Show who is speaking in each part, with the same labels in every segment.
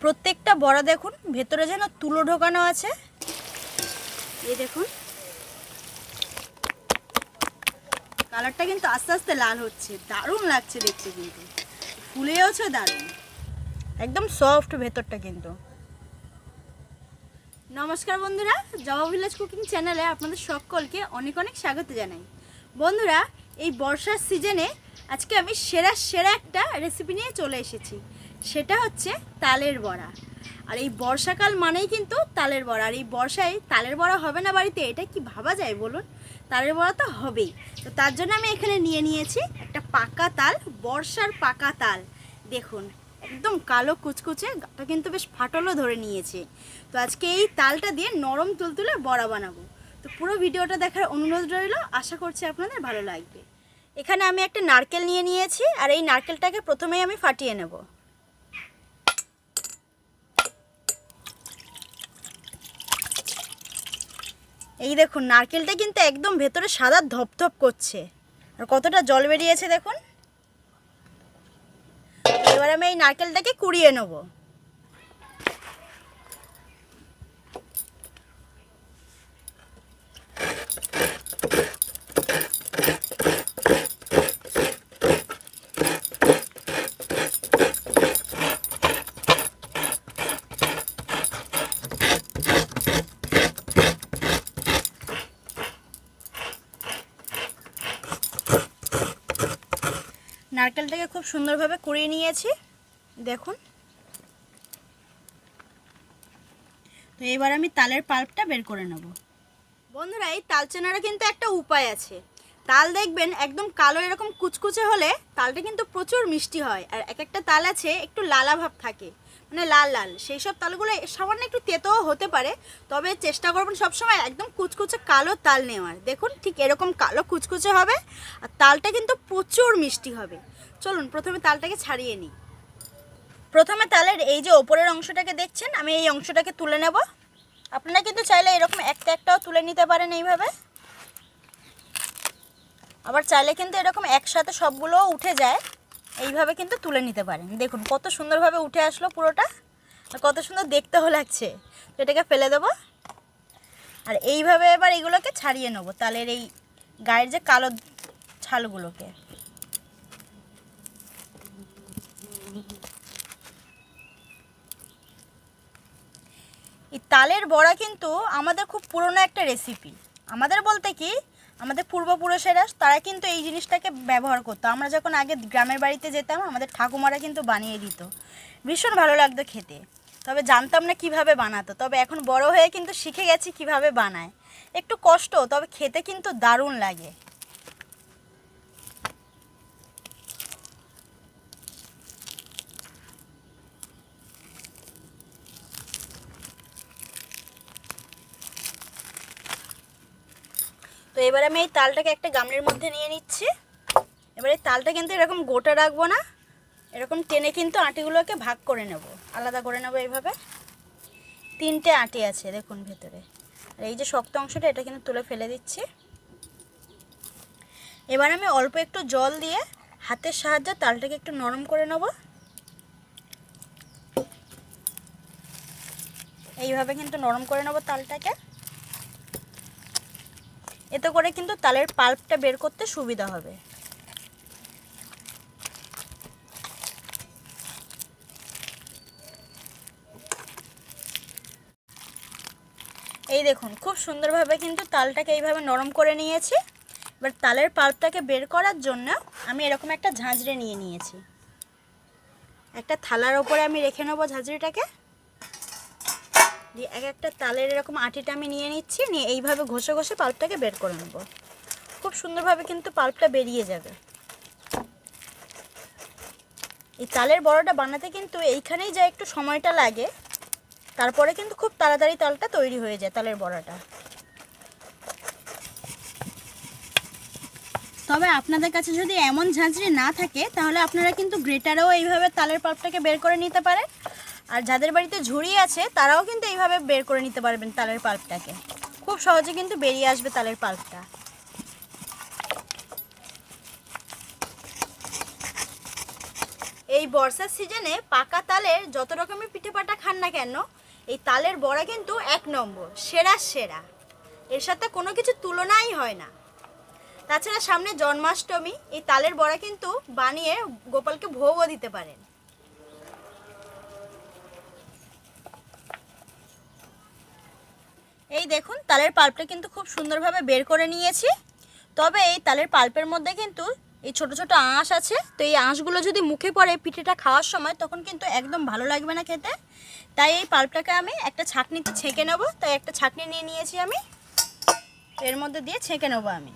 Speaker 1: প্রত্যেকটা বড়া দেখুন ভেতরে যেন তুলো ঢোকানো আছে। এই দেখুন কালারটা কিন্তু আস্তে আস্তে লাল হচ্ছে, দারুণ লাগছে দেখতে, কিন্তু ফুলেওছে দারুণ, একদম সফট ভেতরটা কিন্তু। নমস্কার বন্ধুরা, জবা ভিলেজ কুকিং চ্যানেলে আপনাদের সকলকে অনেক অনেক স্বাগত জানাই। বন্ধুরা, এই বর্ষার সিজনে আজকে আমি সেরা একটা রেসিপি নিয়ে চলে এসেছি, সেটা হচ্ছে তালের বড়া। আর এই বর্ষাকাল মানেই কিন্তু তালের বড়া, আর এই বর্ষায় তালের বড়া হবে না বাড়িতে, এটা কি ভাবা যায় বলুন? তালের বড়া তো হবেই। তো তার জন্য আমি এখানে নিয়ে নিয়েছি একটা পাকা তাল, বর্ষার পাকা তাল। দেখুন একদম কালো কুচকুচে, গাটা কিন্তু বেশ ফাটলও ধরে নিয়েছে। তো আজকে এই তালটা দিয়ে নরম তুলতুলে বড়া বানাবো। তো পুরো ভিডিওটা দেখার অনুরোধ রইল, আশা করছি আপনাদের ভালো লাগবে। এখানে আমি একটা নারকেল নিয়ে নিয়েছি, আর এই নারকেলটাকে প্রথমেই আমি ফাটিয়ে নেব। এই দেখুন নারকেলটা কিন্তু একদম ভেতরে সাদা ধপধপ করছে, আর কতটা জল বেরিয়েছে দেখুন। এবার আমি এই নারকেলটাকে কুড়িয়ে নেব। নারকেলটাকে খুব সুন্দরভাবে কুড়িয়ে নিয়েছি দেখুন। তো এবার আমি তালের পাল্পটা বের করে নেব। বন্ধুরা, এই তাল চেনারও কিন্তু একটা উপায় আছে। তাল দেখবেন একদম কালো এরকম কুচকুচে হলে তালটা কিন্তু প্রচুর মিষ্টি হয়, আর এক একটা তাল আছে একটু লালা ভাব থাকে, মানে লাল লাল, সেই সব তালগুলো সামান্য একটু তেতোও হতে পারে। তবে চেষ্টা করবেন সবসময় একদম কুচকুচে কালো তাল নেওয়ার। দেখুন ঠিক এরকম কালো কুচকুচে হবে, আর তালটা কিন্তু প্রচুর মিষ্টি হবে। চলুন প্রথমে তালটাকে ছাড়িয়ে নিই। প্রথমে তালের এই যে ওপরের অংশটাকে দেখছেন, আমি এই অংশটাকে তুলে নেব। আপনারা কিন্তু চাইলে এরকম একটা একটাও তুলে নিতে পারেন এইভাবে, আবার চাইলে কিন্তু এরকম একসাথে সবগুলো উঠে যায়, এইভাবে কিন্তু তুলে নিতে পারেন। দেখুন কত সুন্দরভাবে উঠে আসলো পুরোটা, আর কত সুন্দর দেখতেও লাগছে। তো এটাকে ফেলে দেবো, আর এইভাবে এবার এগুলোকে ছাড়িয়ে নেবো, তালের এই গায়ের যে কালো ছালগুলোকে। এই তালের বড়া কিন্তু আমাদের খুব পুরনো একটা রেসিপি। আমাদের বলতে কি, আমাদের পূর্বপুরুষেরা তারা কিন্তু এই জিনিসটাকে ব্যবহার করতো। আমরা যখন আগে গ্রামের বাড়িতে যেতাম, আমাদের ঠাকুমারা কিন্তু বানিয়ে দিত, ভীষণ ভালো লাগতো খেতে। তবে জানতাম না কিভাবে বানাতো, তবে এখন বড় হয়ে কিন্তু শিখে গেছি কিভাবে বানায়। একটু কষ্ট, তবে খেতে কিন্তু দারুণ লাগে। তো এবার আমি এই তালটাকে একটা গামলির মধ্যে নিয়ে নিচ্ছি। এবার এই তালটা কিন্তু এরকম গোটা রাখবো না, এরকম টেনে কিন্তু আটিগুলোকে ভাগ করে নেব, আলাদা করে নেব। এইভাবে 3টে আটি আছে দেখুন ভেতরে, আর এই যে শক্ত অংশটা এটা কিন্তু তুলে ফেলে দিচ্ছি। এবার আমি অল্প একটু জল দিয়ে হাতের সাহায্যে তালটাকে একটু নরম করে নেব। এইভাবে কিন্তু নরম করে নেব তালটাকে, এতে করে কিন্তু তালের পাল্পটা বের করতে সুবিধা হবে। এই দেখুন খুব সুন্দরভাবে কিন্তু তালটাকে এইভাবে নরম করে নিয়েছি। এবার তালের পাল্পটাকে বের করার জন্য আমি এরকম একটা ঝাঁঝরি নিয়ে নিয়েছি। একটা থালার ওপরে আমি রেখে নেবো ঝাঁঝরিটাকে, দিয়ে এক একটা তালের এরকম আটিটা আমি নিয়ে নিচ্ছি, নিয়ে এইভাবে ঘষে ঘষে পাল্পটাকে বের করে নেব। খুব সুন্দরভাবে কিন্তু পাল্পটা বেরিয়ে যাবে। এই তালের বড়াটা বানাতে কিন্তু এইখানেই যা একটু সময়টা লাগে, তারপরে কিন্তু খুব তাড়াতাড়ি তালটা তৈরি হয়ে যায় তালের বড়াটা। তবে আপনাদের কাছে যদি এমন ঝাঁঝরি না থাকে, তাহলে আপনারা কিন্তু গ্রেটারেও এইভাবে তালের পাল্পটাকে বের করে নিতে পারেন। আর যাদের বাড়িতে ঝুড়ি আছে তারাও কিন্তু এইভাবে বের করে নিতে পারবেন তালের পাল্পটাকে, খুব সহজে কিন্তু বেরিয়ে আসবে তালের পাল্পটা। এই বর্ষার সিজনে পাকা তালের যত রকমের পিঠেপাটা খান না কেন, এই তালের বড়া কিন্তু এক নম্বর, সেরা সেরা। এর সাথে কোনো কিছু তুলনাই হয় না। তাছাড়া সামনে জন্মাষ্টমী, এই তালের বড়া কিন্তু বানিয়ে গোপালকে ভোগও দিতে পারেন। এই দেখুন, তালের পাল্পটা কিন্তু খুব সুন্দরভাবে বের করে নিয়েছি। তবে এই তালের পাল্পের মধ্যে কিন্তু এই ছোট ছোট আঁশ আছে। তো এই আঁশগুলো যদি মুখে পড়ে পিঠেটা খাওয়ার সময়, তখন কিন্তু একদম ভালো লাগবে না খেতে। তাই এই পাল্পটাকে আমি একটা ছাঁকনিতে ছেঁকে নেব। তাই একটা ছাঁকনি নিয়ে নিয়েছি আমি, এর মধ্যে দিয়ে ছেঁকে নেব আমি।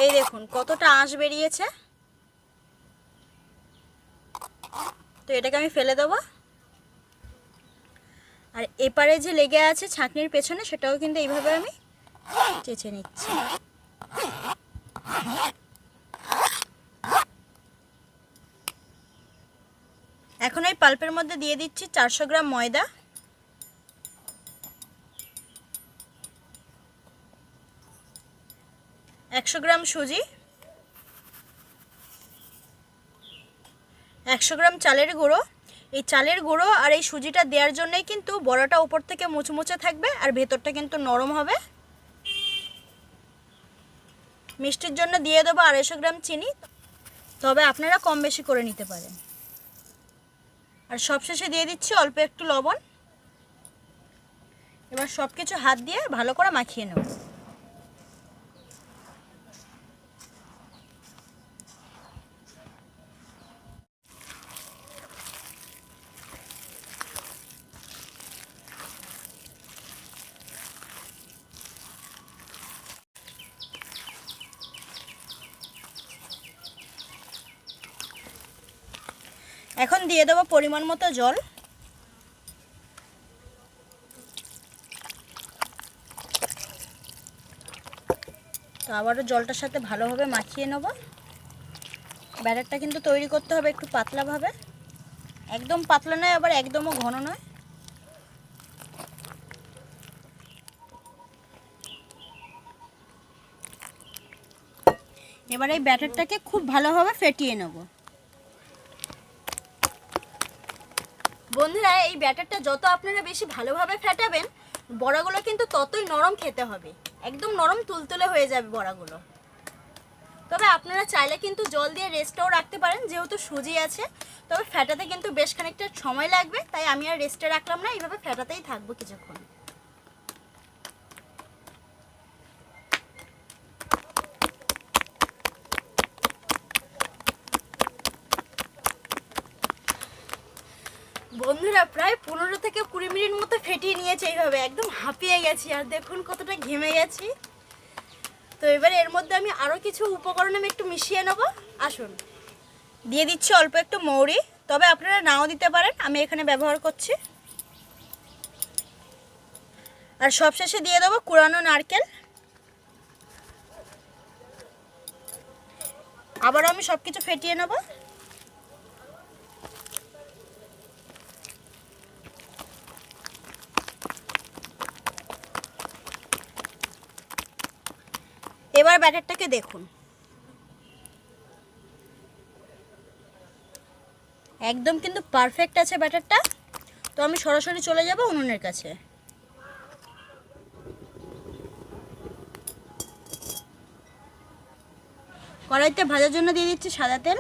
Speaker 1: এই দেখুন কতটা আঁশ বেরিয়েছে। তো এটাকে আমি ফেলে দেবো। আর এপারে যে লেগে আছে ছাঁকনির পেছনে, সেটাও কিন্তু এইভাবে আমি চেঁচে নিচ্ছি। এখন এই পাল্পের মধ্যে দিয়ে দিচ্ছি 400 গ্রাম ময়দা, 100 গ্রাম সুজি, 100 গ্রাম চালের গুঁড়ো। এই চালের গুঁড়ো আর এই সুজিটা দেওয়ার জন্যই কিন্তু বড়াটা উপর থেকে মুচমুচে থাকবে আর ভেতরটা কিন্তু নরম হবে। মিষ্টির জন্য দিয়ে দেবো 250 গ্রাম চিনি, তবে আপনারা কম বেশি করে নিতে পারেন। আর সবশেষে দিয়ে দিচ্ছি অল্প একটু লবণ। এবার সব কিছু হাত দিয়ে ভালো করে মাখিয়ে নেব। এখন দিয়ে দেবো পরিমাণ মতো জল। তো আবারও জলটার সাথে ভালোভাবে মাখিয়ে নেব। ব্যাটারটা কিন্তু তৈরি করতে হবে একটু পাতলাভাবে, একদম পাতলা নয় আবার একদমও ঘন নয়। এবার এই ব্যাটারটাকে খুব ভালোভাবে ফেটিয়ে নেব। বন্ধুরা, এই ব্যাটারটা যত আপনারা বেশি ভালোভাবে ফেটাবেন, বড়াগুলো কিন্তু ততই নরম খেতে হবে, একদম নরম তুলতুলে হয়ে যাবে বড়াগুলো। তবে আপনারা চাইলে কিন্তু জল দিয়ে রেস্টও রাখতে পারেন, যেহেতু সুজি আছে। তবে ফেটাতে কিন্তু বেশ খানিকটা সময় লাগবে, তাই আমি আর রেস্টে রাখলাম না, এইভাবে ফেটাতেই থাকবো কিছুক্ষণ। বন্ধুরা, প্রায় 15 থেকে 20 মিনিট মতো ফেটিয়ে নিয়েছে এইভাবে, একদম হাঁপিয়ে গেছি। আর দেখুন কতটা ঘেমে গেছি। তো এবারে এর মধ্যে আমি আরও কিছু উপকরণ আমি একটু মিশিয়ে নেব। আসুন, দিয়ে দিচ্ছি অল্প একটু মৌরি, তবে আপনারা নাও দিতে পারেন, আমি এখানে ব্যবহার করছি। আর সবশেষে দিয়ে দেবো কুড়ানো নারকেল। আবারও আমি সব কিছু ফেটিয়ে নেব। এবার ব্যাটারটাকে দেখুন, একদম কিন্তু পারফেক্ট আছে ব্যাটারটা। তো আমি সরাসরি চলে যাব উনুনের কাছে। কড়াইতে ভাজার জন্য দিয়ে দিচ্ছি সাদা তেল।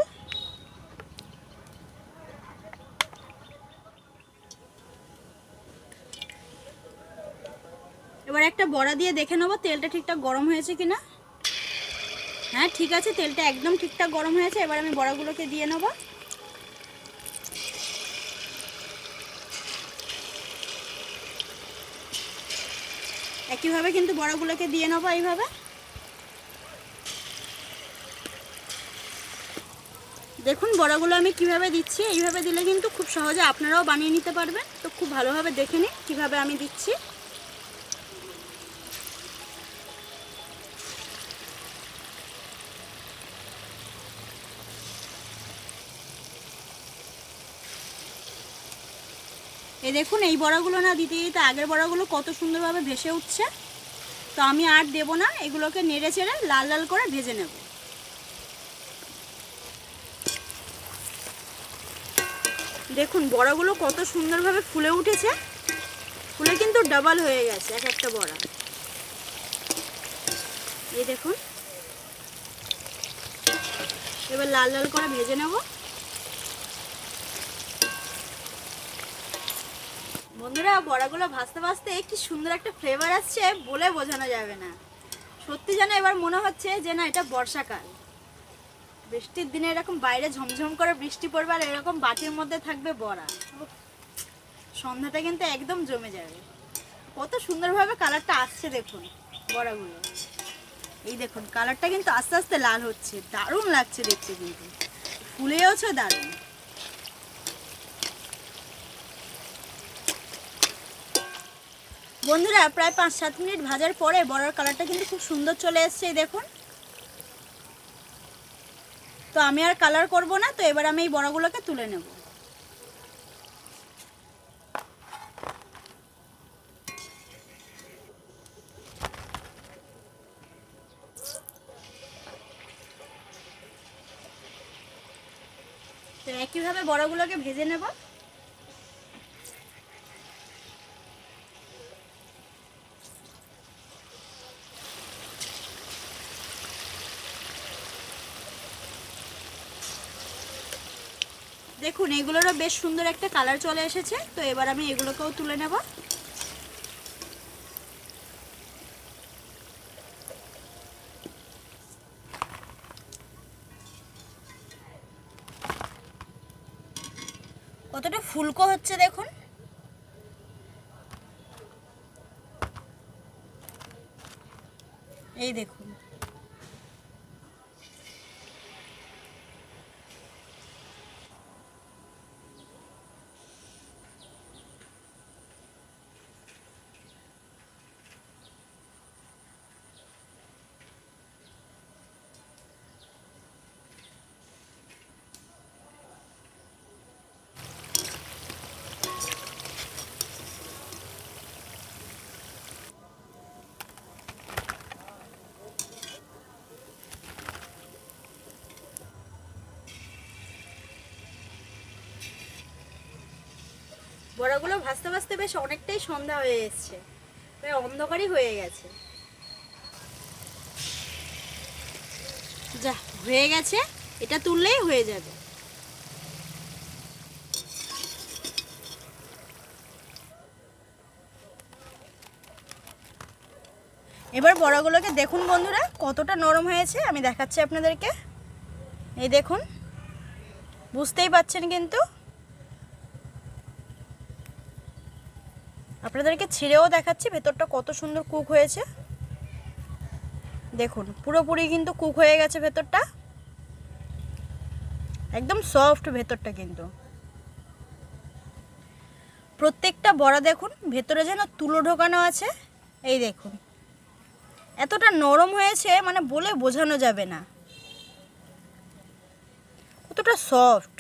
Speaker 1: এবার একটা বড়া দিয়ে দেখে নেবো তেলটা ঠিকঠাক গরম হয়েছে কিনা। হ্যাঁ, ঠিক আছে, তেলটা একদম ঠিকঠাক গরম হয়েছে। এবার আমি বড়াগুলোকে দিয়ে নেব। একইভাবে কিন্তু বড়াগুলোকে দিয়ে নেবো এইভাবে। দেখুন বড়াগুলো আমি কিভাবে দিচ্ছি, এইভাবে দিলে কিন্তু খুব সহজে আপনারাও বানিয়ে নিতে পারবেন। তো খুব ভালোভাবে দেখে নিন কীভাবে আমি দিচ্ছি। এই দেখুন এই বড়াগুলো না দিতে দিতে আগের বড়াগুলো কত সুন্দরভাবে ভেসে উঠছে। তো আমি আর দেব না, এগুলোকে নেড়ে চেড়ে লাল লাল করে ভেজে নেব। দেখুন বড়াগুলো কত সুন্দরভাবে ফুলে উঠেছে, ফুলে কিন্তু ডাবল হয়ে গেছে এক একটা বড়া। এই দেখুন এবার লাল লাল করে ভেজে নেব। বন্ধুরা বড়াগুলো ভাজতে ভাজতে কি সুন্দর একটা ফ্লেভার আসছে, বলে বোঝানো যাবে না। সত্যি যেন এবার মনে হচ্ছে যে না এটা বর্ষাকাল, বৃষ্টির দিনে এরকম বাইরে ঝমঝম করে বৃষ্টি পড়বে আর এরকম বাটির মধ্যে থাকবে বড়া, সন্ধ্যাটা কিন্তু একদম জমে যাবে। কত সুন্দরভাবে কালারটা আসছে দেখুন বড়াগুলো। এই দেখুন কালারটা কিন্তু আস্তে আস্তে লাল হচ্ছে, দারুণ লাগছে দেখতে, কিন্তু ফুলেওছে দারুণ। বন্ধুরা প্রায় 5-7 মিনিট ভাজার পরে বড়ার কালারটা কিন্তু খুব সুন্দর চলে এসছে, এই দেখুন। তো আমি আর কালার করব না, তো এবার আমি এই বড়াগুলোকে তুলে নেব। তো একইভাবে বড়াগুলোকে ভেজে নেব। দেখুন এগুলোরও বেশ সুন্দর একটা কালার চলে এসেছে। তো এবার আমি এগুলোকেও তুলে নেব। কতটা ফুলকো হচ্ছে দেখুন। এই দেখুন বড়াগুলো ভাজতে ভাজতে বেশ অনেকটাই সন্ধ্যা হয়ে এসছে, প্রায় অন্ধকারই হয়ে গেছে। যা হয়ে গেছে, এটা তুললেই হয়ে যাবে। এবার বড়াগুলোকে দেখুন বন্ধুরা কতটা নরম হয়েছে, আমি দেখাচ্ছি আপনাদেরকে। এই দেখুন বুঝতেই পাচ্ছেন, কিন্তু আপনাদেরকে ছিঁড়েও দেখাচ্ছি ভেতরটা কত সুন্দর কুক হয়েছে। দেখুন পুরোপুরি কিন্তু কুক হয়ে গেছে, ভেতরটা একদম সফট ভেতরটা। কিন্তু প্রত্যেকটা বড়া দেখুন ভেতরে যেন তুলো ঢোকানো আছে। এই দেখুন এতটা নরম হয়েছে, মানে বলে বোঝানো যাবে না কতটা সফট।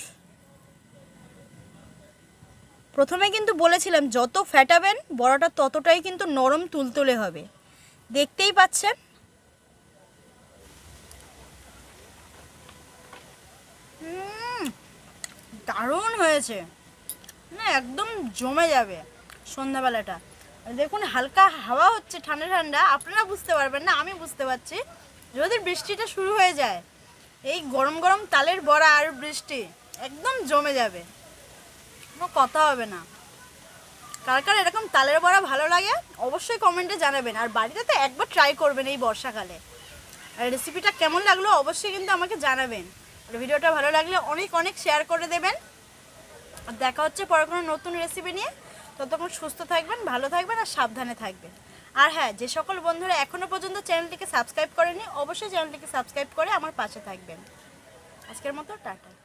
Speaker 1: প্রথমে কিন্তু বলেছিলাম যত ফ্যাটাবেন বড়াটা ততটাই কিন্তু নরম তুলতুলে হবে, দেখতেই পাচ্ছেন। দারুণ হয়েছে, না একদম জমে যাবে সন্ধ্যাবেলাটা। দেখুন হালকা হাওয়া হচ্ছে, ঠান্ডা ঠান্ডা, আপনারা বুঝতে পারবেন না, আমি বুঝতে পারছি। যদি বৃষ্টিটা শুরু হয়ে যায়, এই গরম গরম তালের বড়া আর বৃষ্টি একদম জমে যাবে, কোনো কথা হবে না। কার কার এরকম তালের বড়া ভালো লাগে অবশ্যই কমেন্টে জানাবেন, আর বাড়িতে তো একবার ট্রাই করবেন এই বর্ষাকালে। আর রেসিপিটা কেমন লাগলো অবশ্যই কিন্তু আমাকে জানাবেন, আর ভিডিওটা ভালো লাগলে অনেক অনেক শেয়ার করে দেবেন। আর দেখা হচ্ছে পরে কোনো নতুন রেসিপি নিয়ে। ততক্ষণ সুস্থ থাকবেন, ভালো থাকবেন আর সাবধানে থাকবেন। আর হ্যাঁ, যে সকল বন্ধুরা এখনও পর্যন্ত চ্যানেলটিকে সাবস্ক্রাইব করেনি অবশ্যই চ্যানেলটিকে সাবস্ক্রাইব করে আমার পাশে থাকবেন। আজকের মতো টাটা।